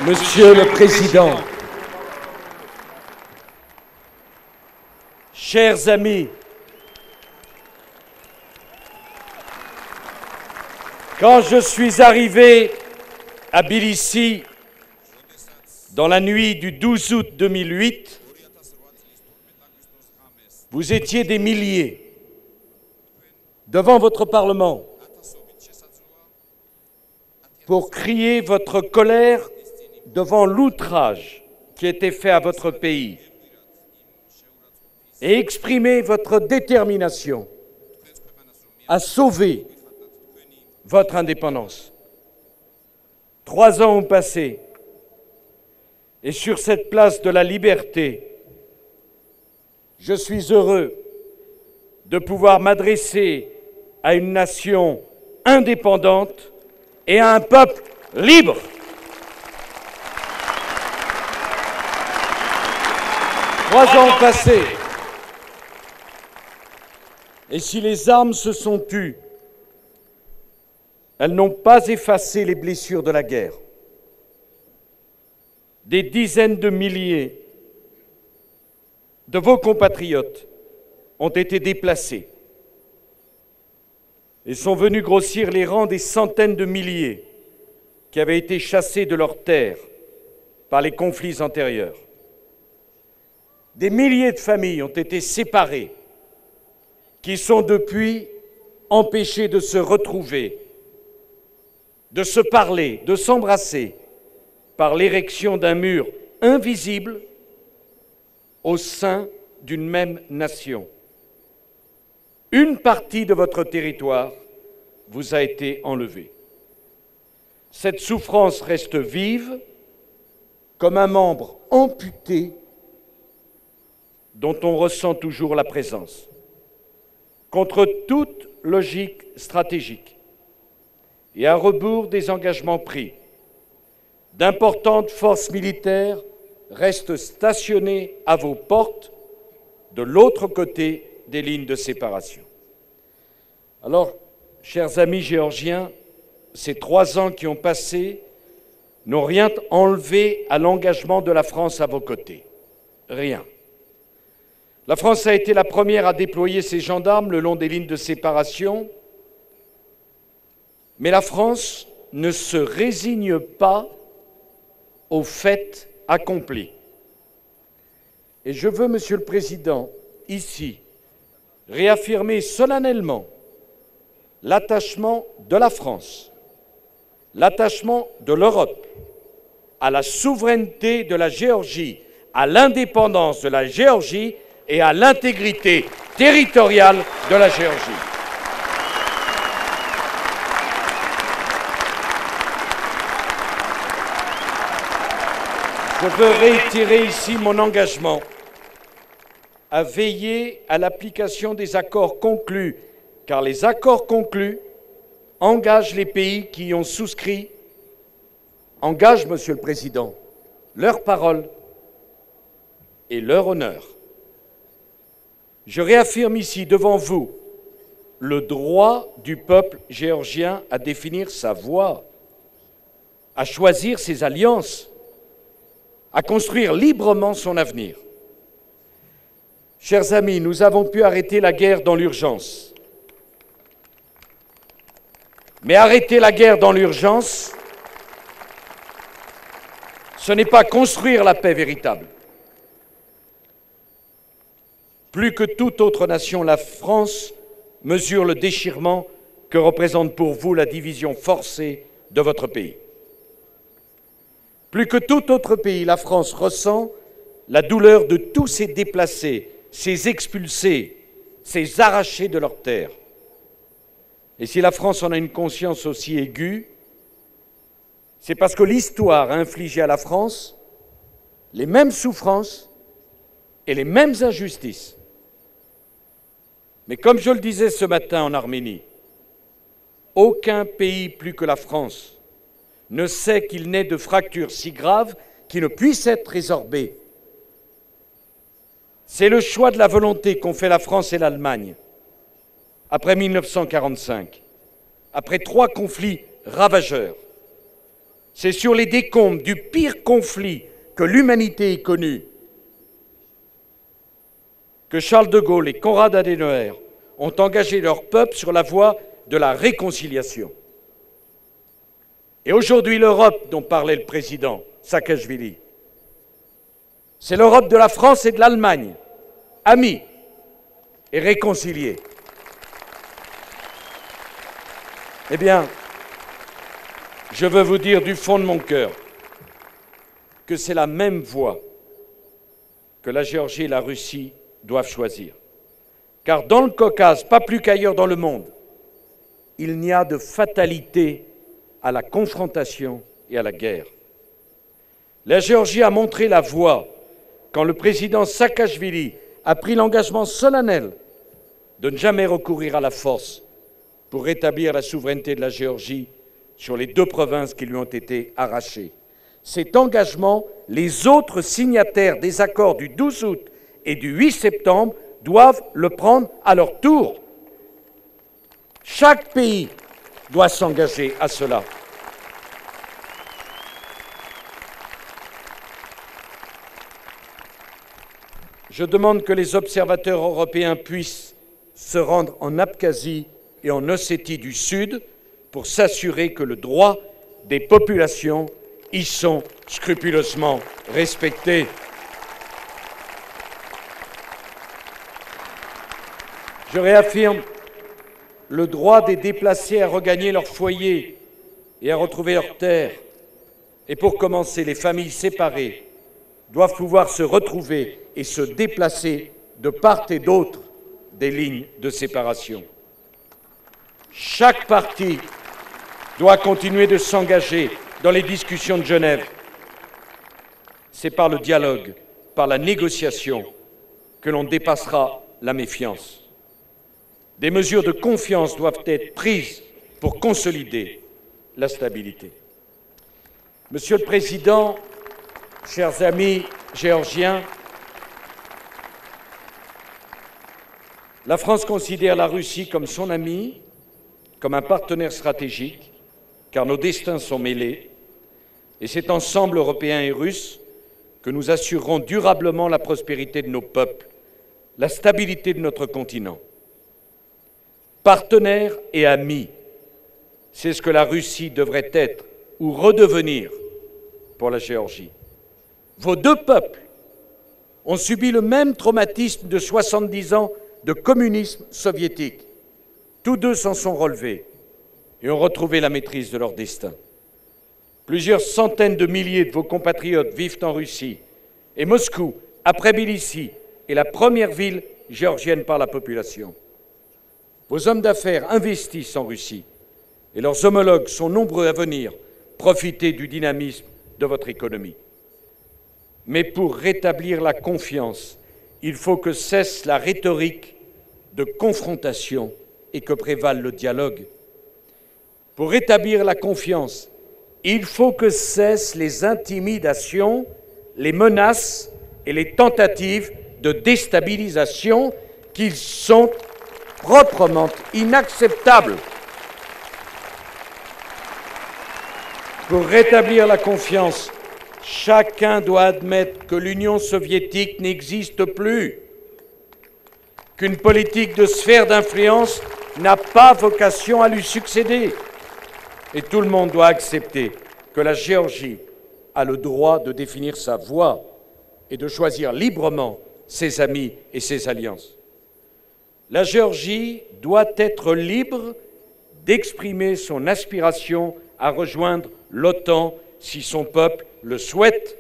Monsieur le Président, chers amis, quand je suis arrivé à Tbilissi dans la nuit du 12 août 2008, vous étiez des milliers devant votre Parlement pour crier votre colère devant l'outrage qui était fait à votre pays et exprimer votre détermination à sauver votre indépendance. 3 ans ont passé et sur cette place de la liberté, je suis heureux de pouvoir m'adresser à une nation indépendante et à un peuple libre. Trois ans passés, et si les armes se sont tues, elles n'ont pas effacé les blessures de la guerre. Des dizaines de milliers de vos compatriotes ont été déplacés et sont venus grossir les rangs des centaines de milliers qui avaient été chassés de leurs terres par les conflits antérieurs. Des milliers de familles ont été séparées, qui sont depuis empêchées de se retrouver, de se parler, de s'embrasser, par l'érection d'un mur invisible au sein d'une même nation. Une partie de votre territoire vous a été enlevée. Cette souffrance reste vive comme un membre amputé dont on ressent toujours la présence. Contre toute logique stratégique et à rebours des engagements pris, d'importantes forces militaires restent stationnées à vos portes de l'autre côté des lignes de séparation. Alors, chers amis géorgiens, ces 3 ans qui ont passé n'ont rien enlevé à l'engagement de la France à vos côtés. Rien. La France a été la première à déployer ses gendarmes le long des lignes de séparation, mais la France ne se résigne pas au fait accompli. Et je veux, Monsieur le Président, ici, réaffirmer solennellement l'attachement de la France, l'attachement de l'Europe à la souveraineté de la Géorgie, à l'indépendance de la Géorgie et à l'intégrité territoriale de la Géorgie. Je veux réitérer ici mon engagement à veiller à l'application des accords conclus, car les accords conclus engagent les pays qui y ont souscrit, engagent, Monsieur le Président, leur parole et leur honneur. Je réaffirme ici devant vous le droit du peuple géorgien à définir sa voie, à choisir ses alliances, à construire librement son avenir. Chers amis, nous avons pu arrêter la guerre dans l'urgence. Mais arrêter la guerre dans l'urgence, ce n'est pas construire la paix véritable. Plus que toute autre nation, la France mesure le déchirement que représente pour vous la division forcée de votre pays. Plus que tout autre pays, la France ressent la douleur de tous ces déplacés, ces expulsés, ces arrachés de leurs terres. Et si la France en a une conscience aussi aiguë, c'est parce que l'histoire a infligé à la France les mêmes souffrances et les mêmes injustices. Mais comme je le disais ce matin en Arménie, aucun pays plus que la France ne sait qu'il naît de fractures si graves qui ne puissent être résorbées. C'est le choix de la volonté qu'ont fait la France et l'Allemagne après 1945, après 3 conflits ravageurs. C'est sur les décombres du pire conflit que l'humanité ait connu que Charles de Gaulle et Konrad Adenauer ont engagé leur peuple sur la voie de la réconciliation. Et aujourd'hui, l'Europe dont parlait le président Saakashvili, c'est l'Europe de la France et de l'Allemagne, amis et réconciliés. Eh bien, je veux vous dire du fond de mon cœur que c'est la même voie que la Géorgie et la Russie doivent choisir. Car dans le Caucase, pas plus qu'ailleurs dans le monde, il n'y a de fatalité à la confrontation et à la guerre. La Géorgie a montré la voie quand le président Saakashvili a pris l'engagement solennel de ne jamais recourir à la force pour rétablir la souveraineté de la Géorgie sur les 2 provinces qui lui ont été arrachées. Cet engagement, les autres signataires des accords du 12 août et du 8 septembre doivent le prendre à leur tour. Chaque pays doit s'engager à cela. Je demande que les observateurs européens puissent se rendre en Abkhazie et en Ossétie du Sud pour s'assurer que le droit des populations y sont scrupuleusement respectés. Je réaffirme le droit des déplacés à regagner leur foyer et à retrouver leur terre. Et pour commencer, les familles séparées doivent pouvoir se retrouver et se déplacer de part et d'autre des lignes de séparation. Chaque partie doit continuer de s'engager dans les discussions de Genève. C'est par le dialogue, par la négociation, que l'on dépassera la méfiance. Des mesures de confiance doivent être prises pour consolider la stabilité. Monsieur le Président, chers amis géorgiens, la France considère la Russie comme son ami, comme un partenaire stratégique, car nos destins sont mêlés, et c'est ensemble, Européens et Russes, que nous assurerons durablement la prospérité de nos peuples, la stabilité de notre continent. Partenaires et amis, c'est ce que la Russie devrait être ou redevenir pour la Géorgie. Vos 2 peuples ont subi le même traumatisme de 70 ans de communisme soviétique. Tous 2 s'en sont relevés et ont retrouvé la maîtrise de leur destin. Plusieurs centaines de milliers de vos compatriotes vivent en Russie et Moscou, après Tbilissi, est la première ville géorgienne par la population. Vos hommes d'affaires investissent en Russie et leurs homologues sont nombreux à venir profiter du dynamisme de votre économie. Mais pour rétablir la confiance, il faut que cesse la rhétorique de confrontation et que prévale le dialogue. Pour rétablir la confiance, il faut que cessent les intimidations, les menaces et les tentatives de déstabilisation qui sont proprement inacceptables. Pour rétablir la confiance, chacun doit admettre que l'Union soviétique n'existe plus, qu'une politique de sphère d'influence n'a pas vocation à lui succéder. Et tout le monde doit accepter que la Géorgie a le droit de définir sa voie et de choisir librement ses amis et ses alliances. La Géorgie doit être libre d'exprimer son aspiration à rejoindre l'OTAN si son peuple le souhaite.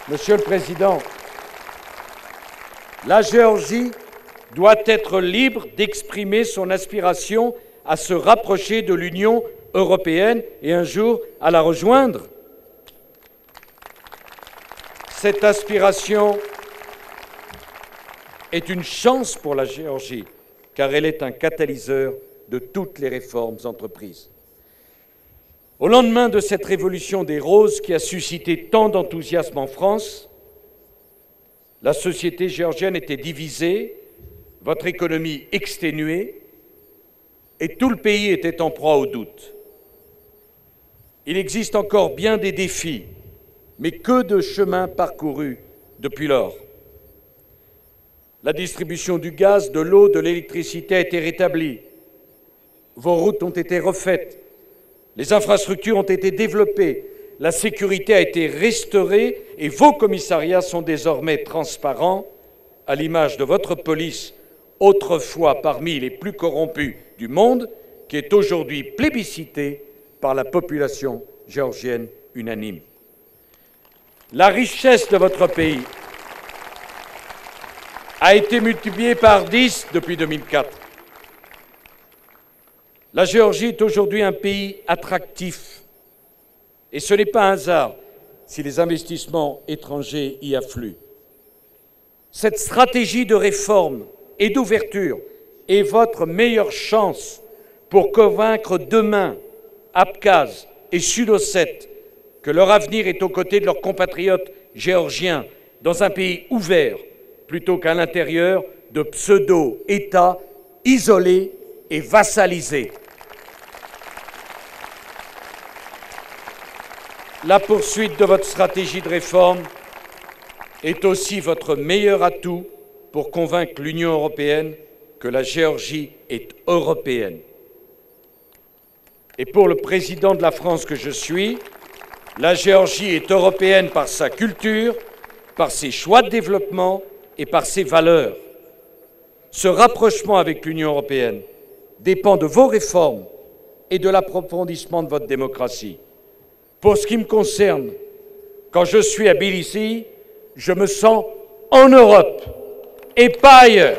Monsieur le Président, la Géorgie doit être libre d'exprimer son aspiration à se rapprocher de l'Union européenne et un jour à la rejoindre. Cette aspiration est une chance pour la Géorgie, car elle est un catalyseur de toutes les réformes entreprises. Au lendemain de cette révolution des roses qui a suscité tant d'enthousiasme en France, la société géorgienne était divisée, votre économie exténuée, et tout le pays était en proie au doute. Il existe encore bien des défis, mais que de chemin parcouru depuis lors. La distribution du gaz, de l'eau, de l'électricité a été rétablie. Vos routes ont été refaites. Les infrastructures ont été développées. La sécurité a été restaurée et vos commissariats sont désormais transparents, à l'image de votre police, autrefois parmi les plus corrompus du monde, qui est aujourd'hui plébiscitée par la population géorgienne unanime. La richesse de votre pays a été multipliée par 10 depuis 2004. La Géorgie est aujourd'hui un pays attractif et ce n'est pas un hasard si les investissements étrangers y affluent. Cette stratégie de réforme et d'ouverture est votre meilleure chance pour convaincre demain Abkhazes et Sud-Ossètes que leur avenir est aux côtés de leurs compatriotes géorgiens dans un pays ouvert plutôt qu'à l'intérieur de pseudo-États isolés et vassalisés. La poursuite de votre stratégie de réforme est aussi votre meilleur atout pour convaincre l'Union européenne que la Géorgie est européenne. Et pour le président de la France que je suis, la Géorgie est européenne par sa culture, par ses choix de développement et par ses valeurs. Ce rapprochement avec l'Union européenne dépend de vos réformes et de l'approfondissement de votre démocratie. Pour ce qui me concerne, quand je suis à Tbilissi, je me sens en Europe et pas ailleurs.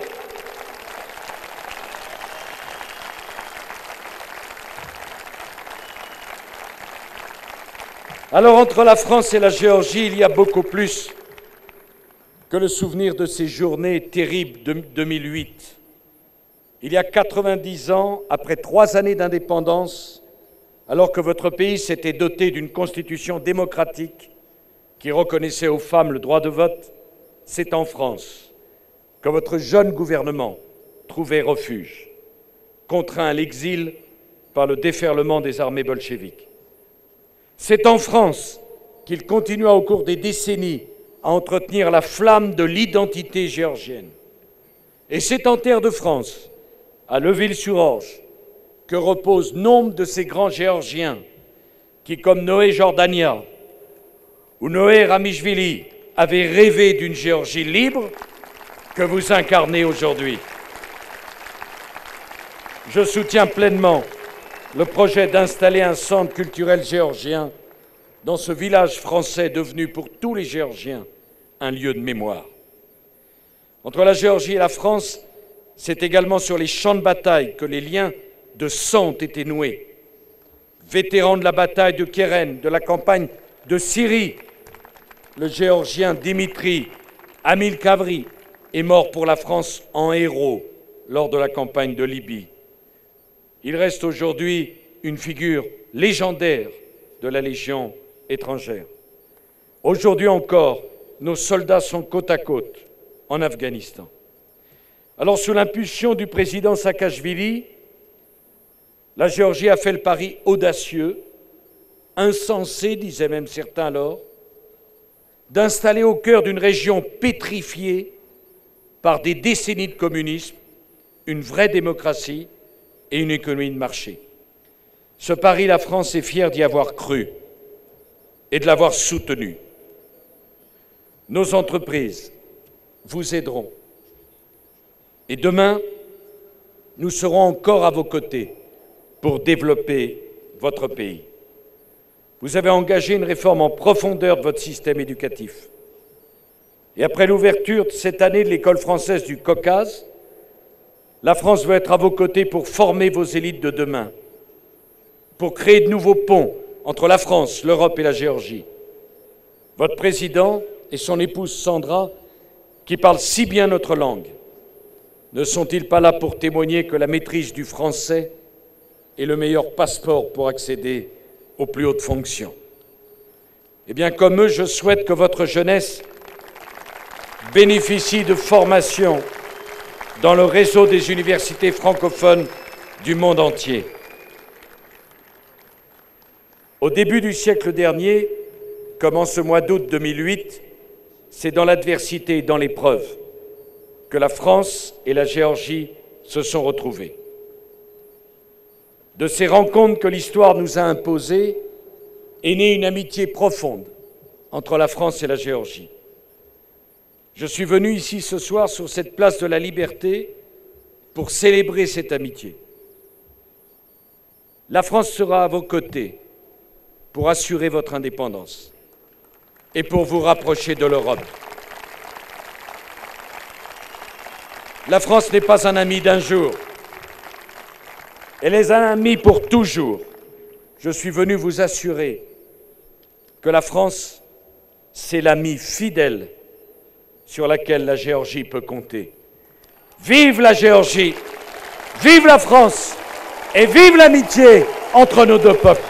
Alors entre la France et la Géorgie, il y a beaucoup plus que le souvenir de ces journées terribles de 2008. Il y a 90 ans, après 3 années d'indépendance, alors que votre pays s'était doté d'une constitution démocratique qui reconnaissait aux femmes le droit de vote, c'est en France que votre jeune gouvernement trouvait refuge, contraint à l'exil par le déferlement des armées bolcheviques. C'est en France qu'il continua au cours des décennies à entretenir la flamme de l'identité géorgienne. Et c'est en terre de France, à Leuville-sur-Orge, que reposent nombre de ces grands Géorgiens qui, comme Noé Jordania ou Noé Ramichvili, avaient rêvé d'une Géorgie libre que vous incarnez aujourd'hui. Je soutiens pleinement le projet d'installer un centre culturel géorgien dans ce village français devenu pour tous les Géorgiens un lieu de mémoire. Entre la Géorgie et la France, c'est également sur les champs de bataille que les liens de sang ont été noués. Vétéran de la bataille de Keren, de la campagne de Syrie, le Géorgien Dimitri Amilcavri est mort pour la France en héros lors de la campagne de Libye. Il reste aujourd'hui une figure légendaire de la Légion étrangère. Aujourd'hui encore, nos soldats sont côte à côte en Afghanistan. Alors, sous l'impulsion du président Saakashvili, la Géorgie a fait le pari audacieux, insensé, disaient même certains alors, d'installer au cœur d'une région pétrifiée par des décennies de communisme une vraie démocratie et une économie de marché. Ce pari, la France est fière d'y avoir cru et de l'avoir soutenu. Nos entreprises vous aideront. Et demain, nous serons encore à vos côtés pour développer votre pays. Vous avez engagé une réforme en profondeur de votre système éducatif. Et après l'ouverture cette année de l'école française du Caucase, la France veut être à vos côtés pour former vos élites de demain, pour créer de nouveaux ponts entre la France, l'Europe et la Géorgie. Votre président et son épouse Sandra, qui parlent si bien notre langue, ne sont-ils pas là pour témoigner que la maîtrise du français est le meilleur passeport pour accéder aux plus hautes fonctions? Eh bien, comme eux, je souhaite que votre jeunesse bénéficie de formation dans le réseau des universités francophones du monde entier. Au début du siècle dernier, comme en ce mois d'août 2008, c'est dans l'adversité et dans l'épreuve que la France et la Géorgie se sont retrouvées. De ces rencontres que l'histoire nous a imposées est née une amitié profonde entre la France et la Géorgie. Je suis venu ici ce soir sur cette place de la Liberté pour célébrer cette amitié. La France sera à vos côtés pour assurer votre indépendance et pour vous rapprocher de l'Europe. La France n'est pas un ami d'un jour, elle est un ami pour toujours. Je suis venu vous assurer que la France, c'est l'ami fidèle sur laquelle la Géorgie peut compter. Vive la Géorgie, vive la France et vive l'amitié entre nos deux peuples.